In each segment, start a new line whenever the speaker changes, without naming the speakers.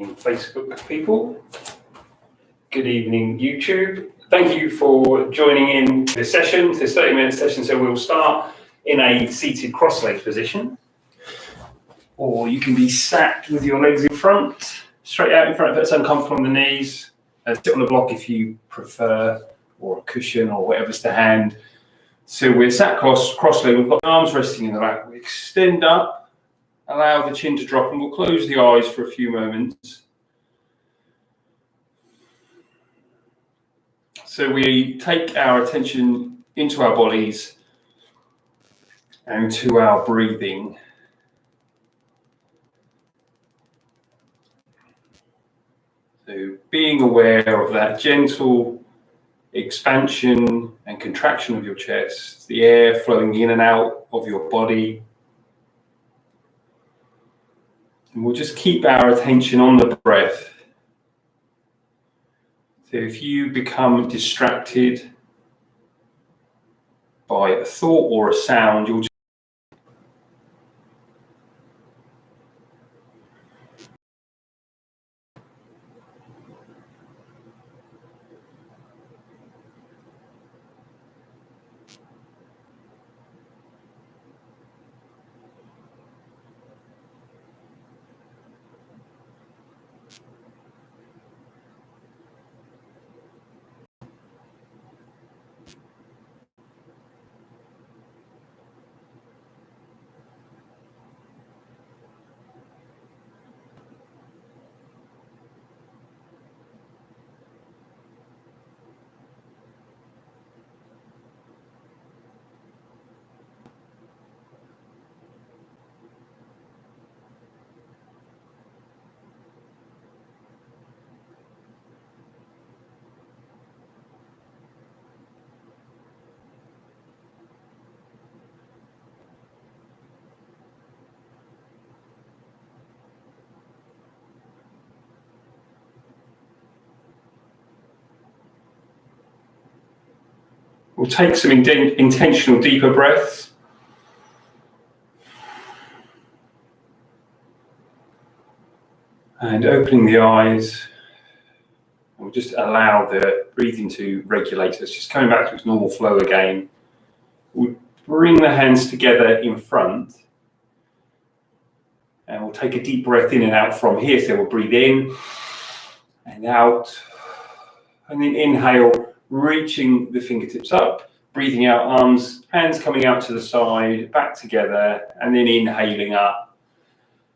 Facebook people. Good evening, YouTube. Thank you for joining in this session, this 30-minute session. So we'll start in a seated cross-legged position, or you can be sat with your legs in front, straight out in front if it's uncomfortable on the knees. Sit on a block if you prefer, or a cushion, or whatever's to hand. So we're sat cross-legged. We've got arms resting in the lap. We extend up. Allow the chin to drop, and we'll close the eyes for a few moments. So we take our attention into our bodies and to our breathing. So being aware of that gentle expansion and contraction of your chest, the air flowing in and out of your body. And we'll just keep our attention on the breath. So if you become distracted by a thought or a sound, you'll just we'll take some intentional deeper breaths. And opening the eyes, we'll just allow the breathing to regulate us, just coming back to its normal flow again. We'll bring the hands together in front, and we'll take a deep breath in and out from here. So we'll breathe in and out, and then inhale, reaching the fingertips up, breathing out, arms, hands coming out to the side, back together, and then inhaling up,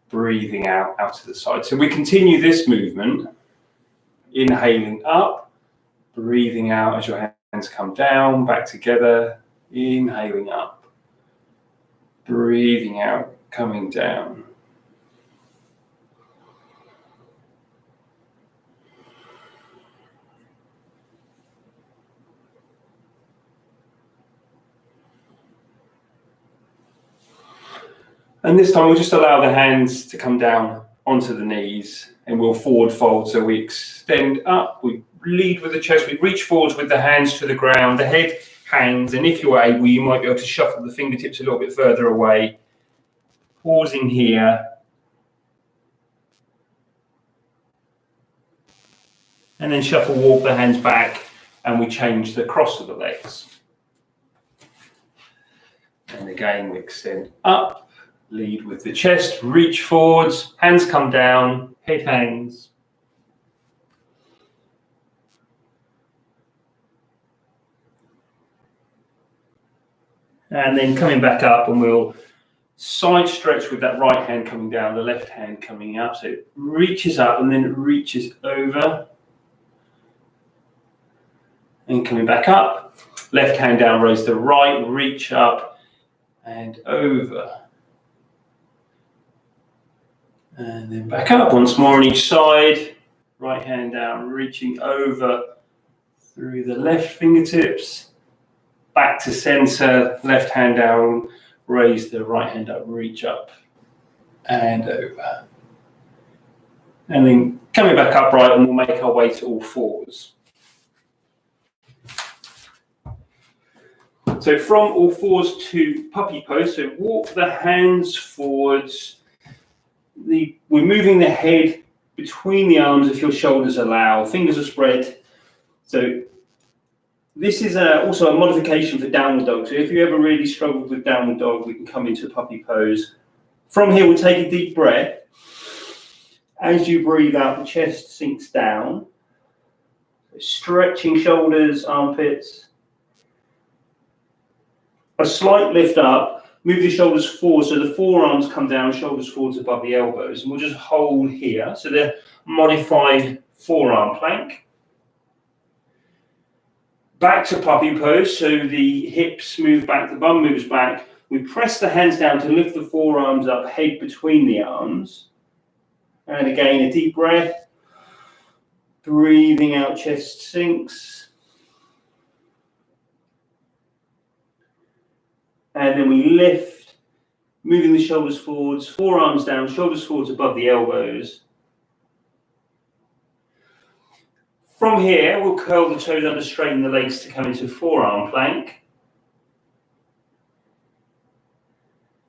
breathing out to the side. So we continue this movement, inhaling up, breathing out as your hands come down, back together, inhaling up, breathing out, coming down. And this time we'll just allow the hands to come down onto the knees, and we'll forward fold. So we extend up, we lead with the chest, we reach forwards with the hands to the ground, the head hangs, and if you're able, you might be able to shuffle the fingertips a little bit further away. Pausing here. And then shuffle, walk the hands back, and we change the cross of the legs. And again, we extend up. Lead with the chest, reach forwards, hands come down, head hangs. And then coming back up, and we'll side stretch with that right hand coming down, the left hand coming up. So it reaches up and then it reaches over. And coming back up, left hand down, raise the right, reach up and over. And then back up once more on each side. Right hand down, reaching over through the left fingertips. Back to center, left hand down, raise the right hand up, reach up and over. And then coming back upright, and we'll make our way to all fours. So from all fours to puppy pose, so walk the hands forwards. We're moving the head between the arms if your shoulders allow. Fingers are spread. So this is also a modification for downward dog. So if you ever really struggled with downward dog, we can come into puppy pose. From here, we'll take a deep breath. As you breathe out, the chest sinks down. Stretching shoulders, armpits. A slight lift up. Move the shoulders forward so the forearms come down, shoulders forwards above the elbows. And we'll just hold here. So the modified forearm plank. Back to puppy pose. So the hips move back, the bum moves back. We press the hands down to lift the forearms up, head between the arms. And again, a deep breath. Breathing out, chest sinks. And then we lift, moving the shoulders forwards, forearms down, shoulders forwards above the elbows. From here, we'll curl the toes under, straighten the legs to come into forearm plank.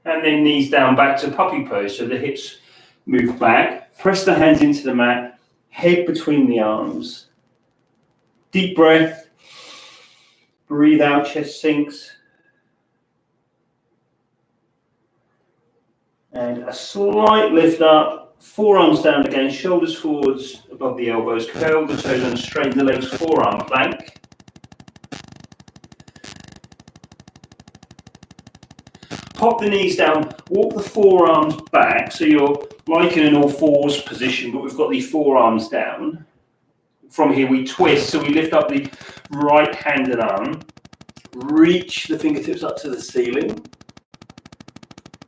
And then knees down back to puppy pose, so the hips move back. Press the hands into the mat, head between the arms. Deep breath. Breathe out, chest sinks. And a slight lift up, forearms down again, shoulders forwards above the elbows, curl the toes and straighten the legs, forearm plank. Pop the knees down, walk the forearms back, so you're like in an all fours position, but we've got the forearms down. From here we twist, so we lift up the right hand and arm, reach the fingertips up to the ceiling,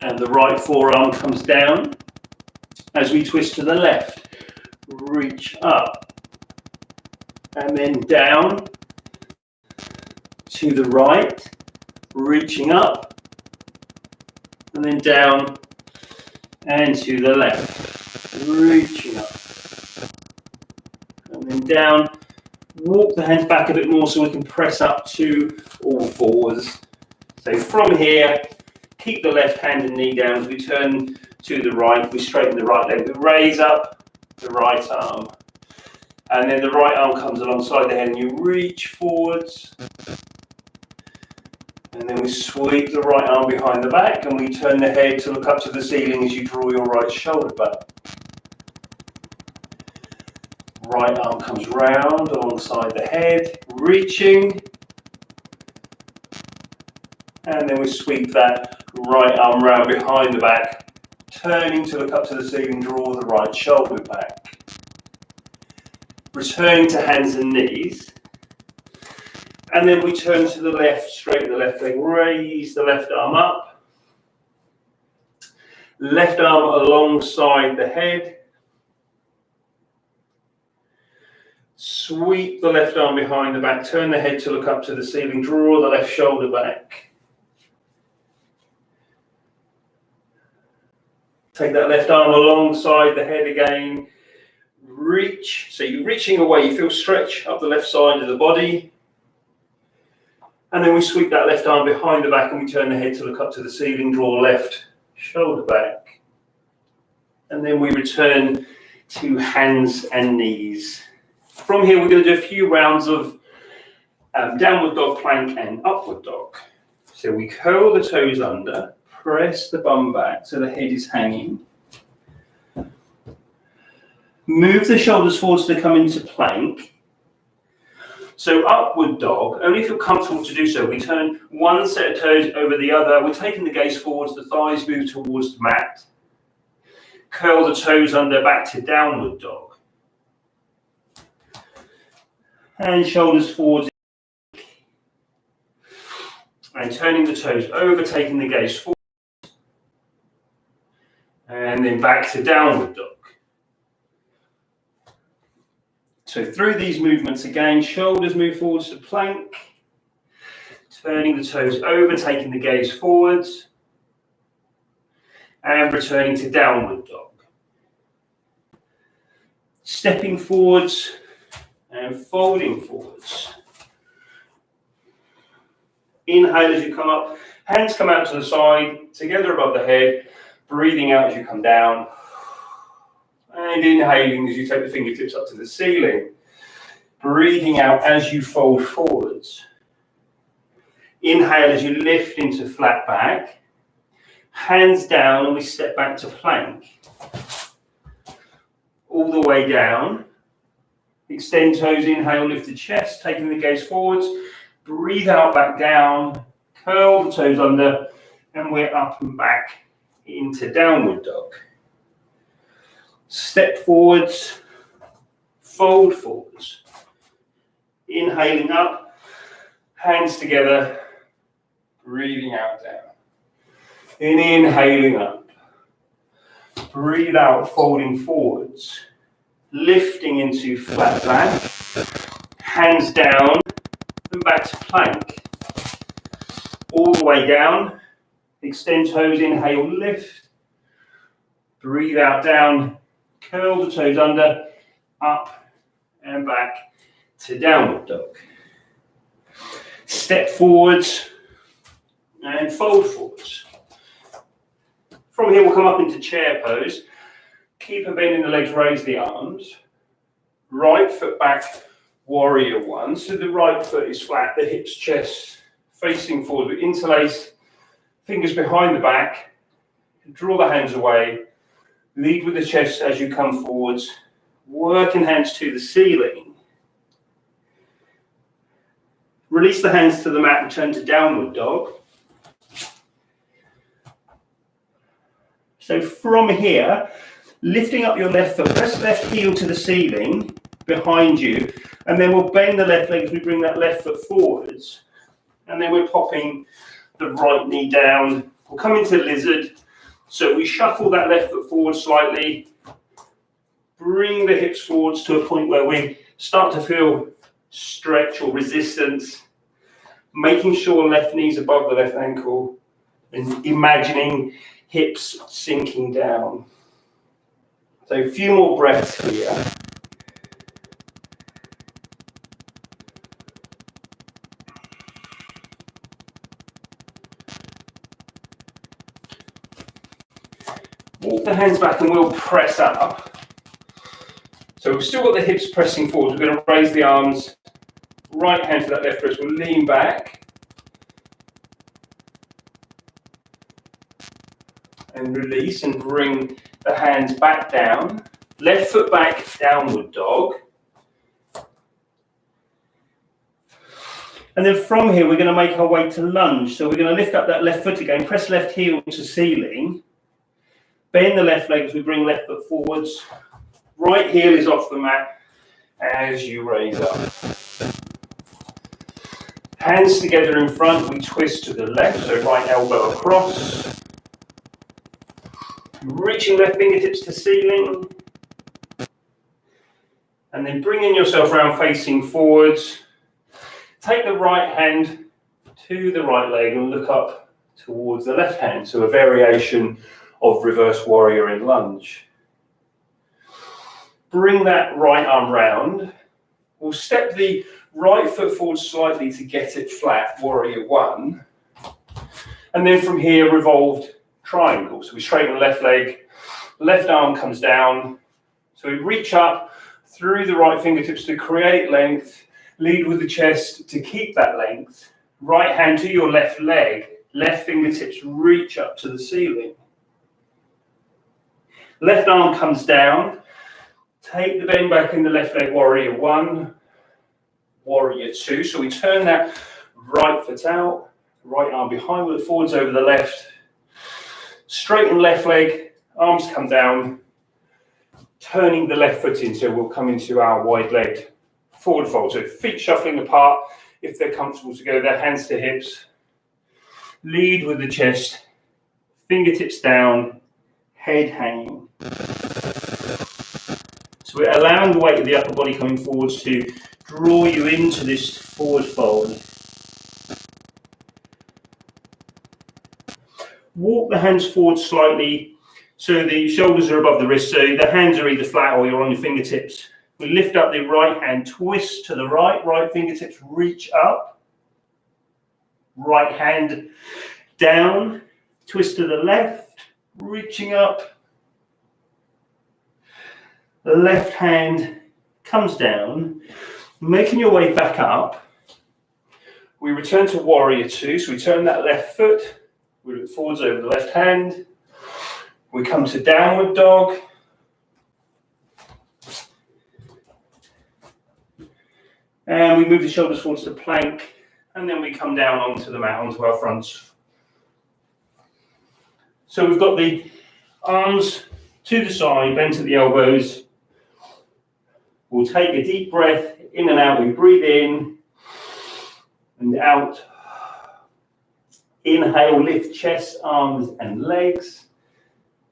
and the right forearm comes down. As we twist to the left, reach up, and then down to the right, reaching up, and then down and to the left, reaching up, and then down. Walk the hands back a bit more so we can press up to all fours. So from here, keep the left hand and knee down. As we turn to the right, we straighten the right leg. We raise up the right arm. And then the right arm comes alongside the head and you reach forwards. And then we sweep the right arm behind the back and we turn the head to look up to the ceiling as you draw your right shoulder back. Right arm comes round alongside the head, reaching. And then we sweep that right arm round behind the back, turning to look up to the ceiling, draw the right shoulder back. Returning to hands and knees. And then we turn to the left, straighten the left leg, raise the left arm up. Left arm alongside the head. Sweep the left arm behind the back, turn the head to look up to the ceiling, draw the left shoulder back. Take that left arm alongside the head again. Reach. So you're reaching away. You feel stretch up the left side of the body. And then we sweep that left arm behind the back and we turn the head to look up to the ceiling. Draw left shoulder back. And then we return to hands and knees. From here, we're going to do a few rounds of downward dog plank and upward dog. So we curl the toes under. Press the bum back so the head is hanging. Move the shoulders forwards to come into plank. So upward dog, only if you're comfortable to do so. We turn one set of toes over the other. We're taking the gaze forwards, the thighs move towards the mat. Curl the toes under, back to downward dog. And shoulders forwards. And turning the toes over, taking the gaze forward. And then back to downward dog. So through these movements again, shoulders move forwards to plank. Turning the toes over, taking the gaze forwards. And returning to downward dog. Stepping forwards and folding forwards. Inhale as you come up. Hands come out to the side, together above the head. Breathing out as you come down. And inhaling as you take the fingertips up to the ceiling. Breathing out as you fold forwards. Inhale as you lift into flat back. Hands down and we step back to plank. All the way down. Extend toes, inhale, lift the chest, taking the gaze forwards. Breathe out, back down. Curl the toes under and we're up and back into downward dog. Step forwards, fold forwards. Inhaling up, hands together, breathing out down. And inhaling up. Breathe out, folding forwards. Lifting into flat back. Hands down and back to plank. All the way down. Extend toes, inhale, lift. Breathe out, down. Curl the toes under, up and back to downward dog. Step forwards and fold forwards. From here we'll come up into chair pose. Keep a bend in the legs, raise the arms. Right foot back, warrior one. So the right foot is flat, the hips, chest facing forward. We interlace, fingers behind the back. Draw the hands away. Lead with the chest as you come forwards. Working hands to the ceiling. Release the hands to the mat and turn to downward dog. So from here, lifting up your left foot, press left heel to the ceiling behind you, and then we'll bend the left leg as we bring that left foot forwards. And then we're popping the right knee down. We'll come into lizard. So we shuffle that left foot forward slightly, bring the hips forwards to a point where we start to feel stretch or resistance, making sure left knee's above the left ankle, and imagining hips sinking down. So a few more breaths here. Walk the hands back and we'll press up. So we've still got the hips pressing forward. We're going to raise the arms, right hand to that left wrist. We'll lean back. And release and bring the hands back down. Left foot back, downward dog. And then from here, we're going to make our way to lunge. So we're going to lift up that left foot again, press left heel to ceiling. Bend the left leg as we bring left foot forwards. Right heel is off the mat as you raise up. Hands together in front, we twist to the left, so right elbow across. Reaching left fingertips to ceiling. And then bringing yourself around facing forwards. Take the right hand to the right leg and look up towards the left hand. So a variation of reverse warrior in lunge. Bring that right arm round. We'll step the right foot forward slightly to get it flat, warrior one. And then from here, revolved triangle. So we straighten the left leg, left arm comes down. So we reach up through the right fingertips to create length, lead with the chest to keep that length. Right hand to your left leg, left fingertips reach up to the ceiling. Left arm comes down. Take the bend back in the left leg, warrior one, warrior two. So we turn that right foot out, right arm behind with it forwards over the left. Straighten left leg, arms come down, turning the left foot in. So we'll come into our wide legged forward fold. So feet shuffling apart if they're comfortable together, hands to hips. Lead with the chest, fingertips down, head hanging. So we're allowing the weight of the upper body coming forwards to draw you into this forward fold. Walk the hands forward slightly so the shoulders are above the wrist, so the hands are either flat or you're on your fingertips. We lift up the right hand, twist to the right, right fingertips reach up. Right hand down, twist to the left, reaching up. left hand comes down, making your way back up. We return to warrior two, so we turn that left foot, we look forwards over the left hand, we come to downward dog, and we move the shoulders forwards to plank, and then we come down onto the mat, onto our fronts. So we've got the arms to the side, bent at the elbows. We'll take a deep breath in and out. We breathe in and out. Inhale, lift chest, arms and legs.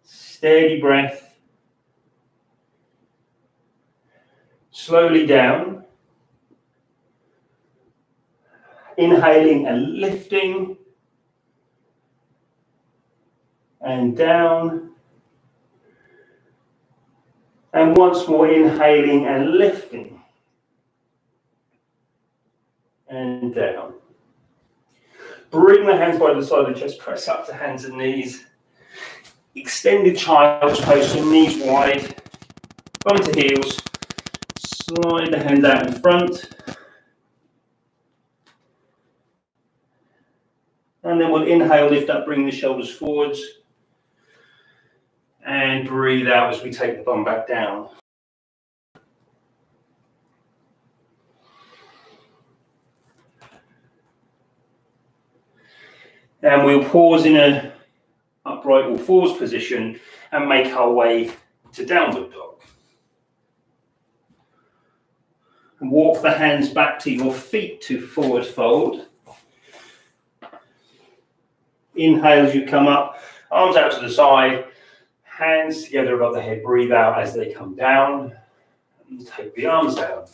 Steady breath. Slowly down. Inhaling and lifting. And down. And once more, inhaling and lifting. And down. Bring the hands by the side of the chest, press up to hands and knees. Extended child's pose, so knees wide, bum to heels. Slide the hands out in front. And then we'll inhale, lift up, bring the shoulders forwards. And breathe out as we take the bum back down. And we'll pause in an upright or forwards position and make our way to downward dog. And walk the hands back to your feet to forward fold. Inhale as you come up, arms out to the side. Hands together above the head, breathe out as they come down, and take the arms down.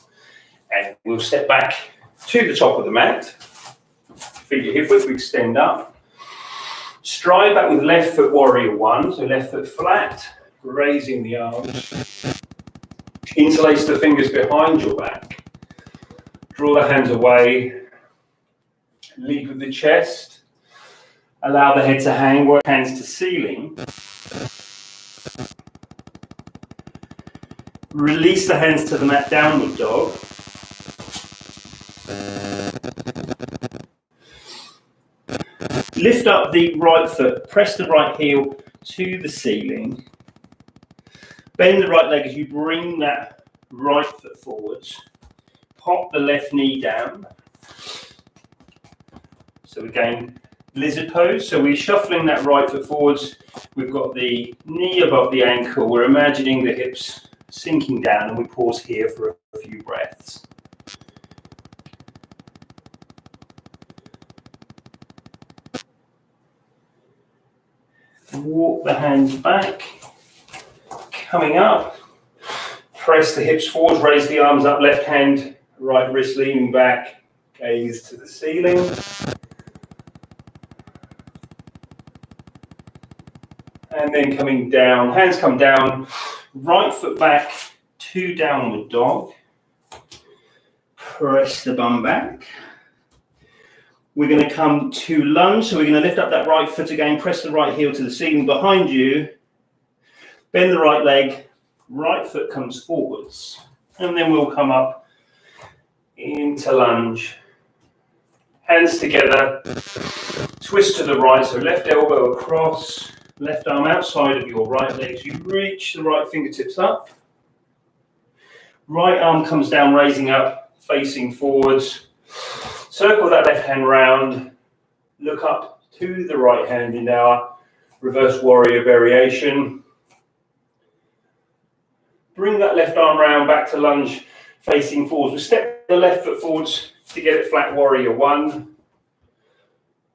And we'll step back to the top of the mat, feet at hip width, we extend up. Stride back with left foot warrior one, so left foot flat, raising the arms. Interlace the fingers behind your back. Draw the hands away, lead with the chest. Allow the head to hang, work hands to ceiling. Release the hands to the mat, downward dog. Lift up the right foot, press the right heel to the ceiling. Bend the right leg as you bring that right foot forwards. Pop the left knee down. So again, lizard pose. So we're shuffling that right foot forwards. We've got the knee above the ankle. We're imagining the hips sinking down, and we pause here for a few breaths. Walk the hands back. Coming up. Press the hips forward, raise the arms up, left hand, right wrist leaning back, gaze to the ceiling. And then coming down, hands come down, right foot back to downward dog. Press the bum back. We're going to come to lunge, so we're going to lift up that right foot again, press the right heel to the ceiling behind you, bend the right leg, right foot comes forwards, and then we'll come up into lunge. Hands together, twist to the right, so left elbow across, left arm outside of your right leg as you reach the right fingertips up. Right arm comes down, raising up, facing forwards. Circle that left hand round, look up to the right hand in our reverse warrior variation. Bring that left arm round back to lunge, facing forwards. We'll step the left foot forwards to get it flat warrior one.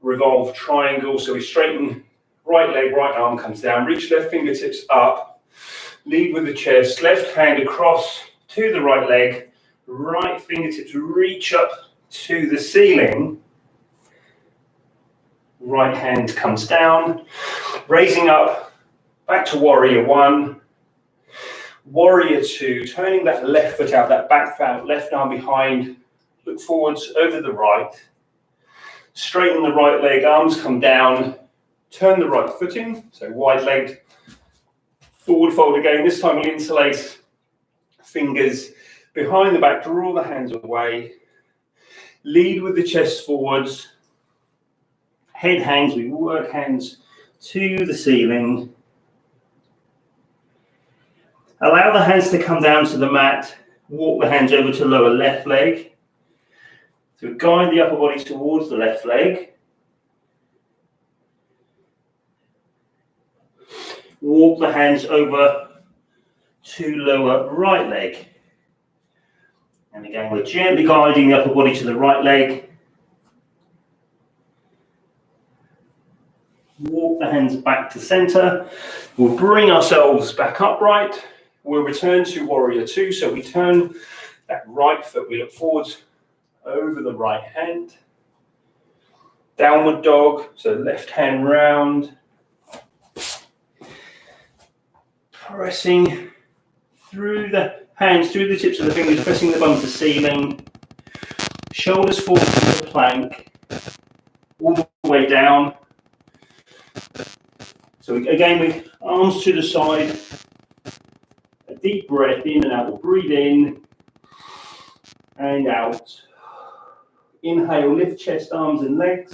Revolve triangle, so we straighten right leg, right arm comes down, reach left fingertips up, lead with the chest, left hand across to the right leg, right fingertips reach up to the ceiling, right hand comes down, raising up, back to warrior one, warrior two, turning that left foot out, that back foot out, left arm behind, look forwards over the right, straighten the right leg, arms come down, turn the right foot in, so wide legged, forward fold again, this time we'll interlace Fingers behind the back, draw the hands away. Lead with the chest forwards. Head hangs, we work hands to the ceiling. Allow the hands to come down to the mat. Walk the hands over to lower left leg. So guide the upper body towards the left leg. Walk the hands over to lower right leg. And again, we're gently guiding the upper body to the right leg. Walk the hands back to center. We'll bring ourselves back upright. We'll return to warrior two. So we turn that right foot, we look forwards over the right hand. Downward dog, so left hand round. Pressing through the hands, through the tips of the fingers, pressing the bum to ceiling. Shoulders forward to the plank, all the way down. So again, with arms to the side, a deep breath in and out. We'll breathe in and out. Inhale, lift chest, arms and legs.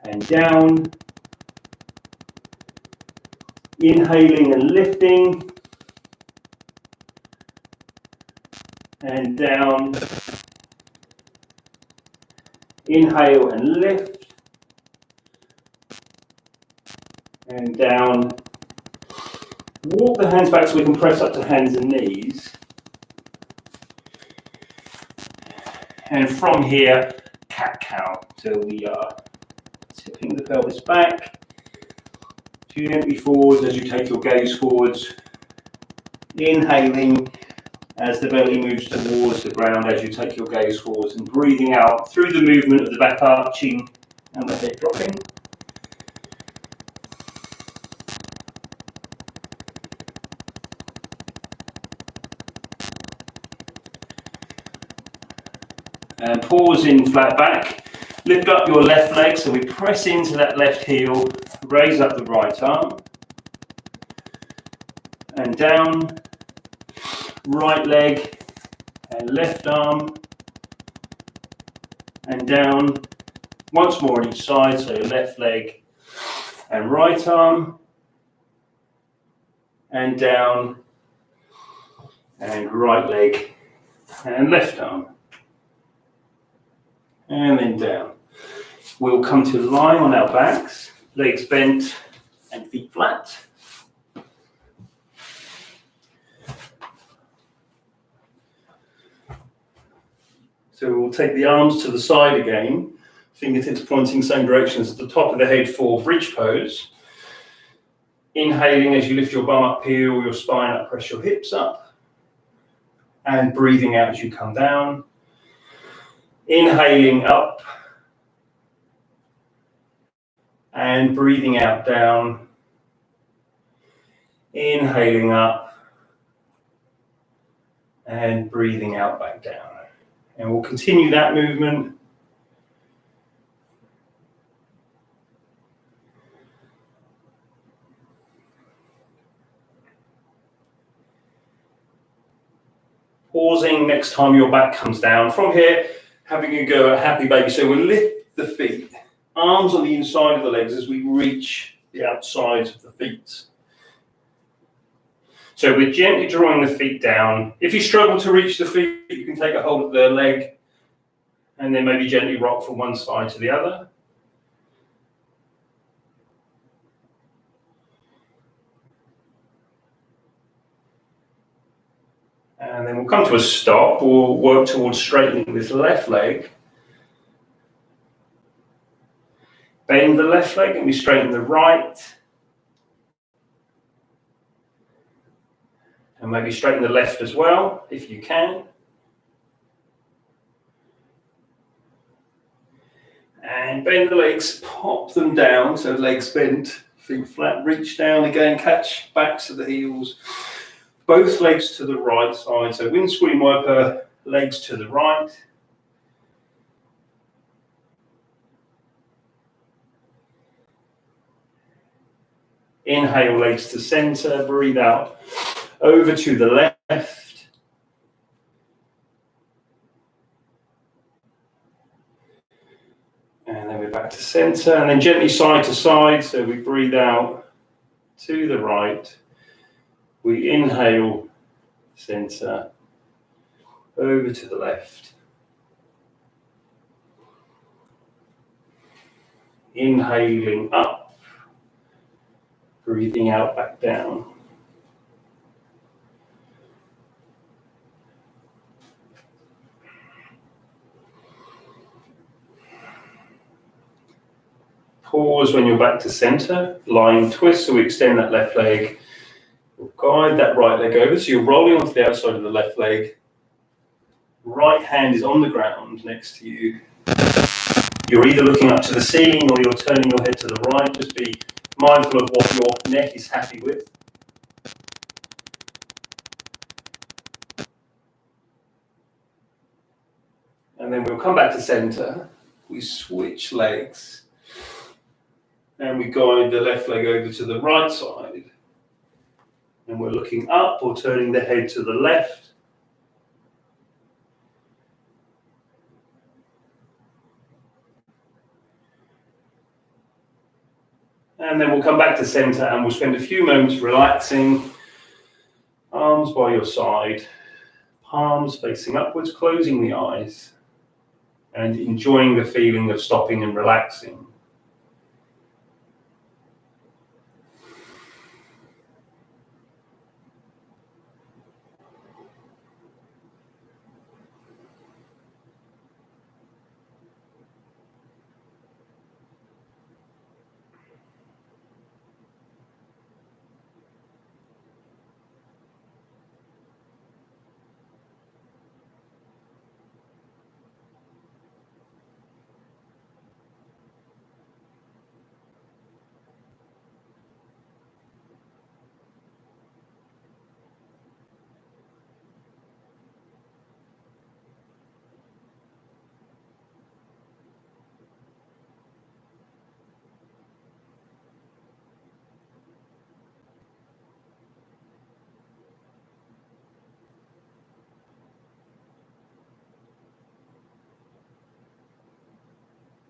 And down. Inhaling and lifting. And down. Inhale and lift. And down. Walk the hands back so we can press up to hands and knees. And from here, cat-cow, till we are tipping the pelvis back. Gently forwards as you take your gaze forwards. Inhaling as the belly moves towards the ground as you take your gaze forwards, and breathing out through the movement of the back arching and the head dropping. And pause in flat back. Lift up your left leg, so we press into that left heel, raise up the right arm. And down, right leg and left arm. And down, once more on each side, so left leg and right arm. And down, and right leg and left arm. And then down. We'll come to lie on our backs, legs bent and feet flat. So we'll take the arms to the side again, fingertips pointing same direction as the top of the head for bridge pose. Inhaling as you lift your bum up, peel your spine up, press your hips up. And breathing out as you come down. Inhaling up and breathing out down. Inhaling up and breathing out back down. And we'll continue that movement. Pausing next time your back comes down. From here, having a go at happy baby. So we'll lift the feet, arms on the inside of the legs as we reach the outsides of the feet. So we're gently drawing the feet down. If you struggle to reach the feet, you can take a hold of the leg and then maybe gently rock from one side to the other. And then we'll come to a stop. We'll work towards straightening this left leg. Bend the left leg and we straighten the right. And maybe straighten the left as well, if you can. And bend the legs, pop them down, so legs bent, feet flat, reach down again, catch backs of the heels. Both legs to the right side, so windscreen wiper, legs to the right. Inhale, legs to center. Breathe out over to the left. And then we're back to center. And then gently side to side. So we breathe out to the right. We inhale, center, over to the left. Inhaling up, breathing out back down. Pause when you're back to center, lying twist, so we extend that left leg. We'll guide that right leg over, so you're rolling onto the outside of the left leg. Right hand is on the ground next to you. You're either looking up to the ceiling or you're turning your head to the right. Just be mindful of what your neck is happy with. And then we'll come back to center. We switch legs. And we guide the left leg over to the right side. And we're looking up or turning the head to the left. And then we'll come back to center and we'll spend a few moments relaxing. Arms by your side, palms facing upwards, closing the eyes, and enjoying the feeling of stopping and relaxing.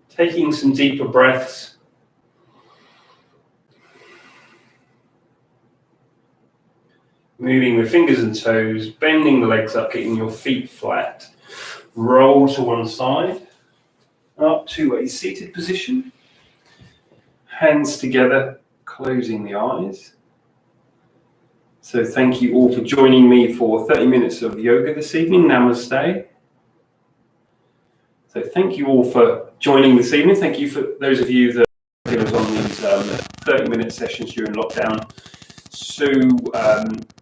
Taking some deeper breaths. Moving the fingers and toes, bending the legs up, getting your feet flat. Roll to one side, up to a seated position. Hands together, closing the eyes. So thank you all for joining me for 30 minutes of yoga this evening. Namaste. So thank you all for joining this evening. Thank you for those of you that are on these 30-minute sessions during lockdown. So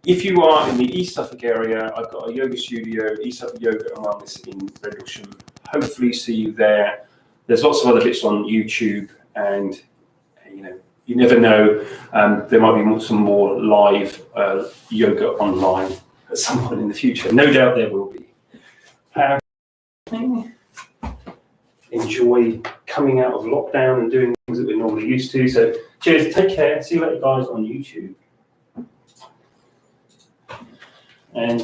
if you are in the East Suffolk area, I've got a yoga studio, East Suffolk Yoga and Wellness in Redlesham. Hopefully see you there. There's lots of other bits on YouTube, and you never know, there might be some more live yoga online at some point in the future. No doubt there will be. Enjoy coming out of lockdown and doing things that we're normally used to. So cheers, take care, see you later guys on YouTube. And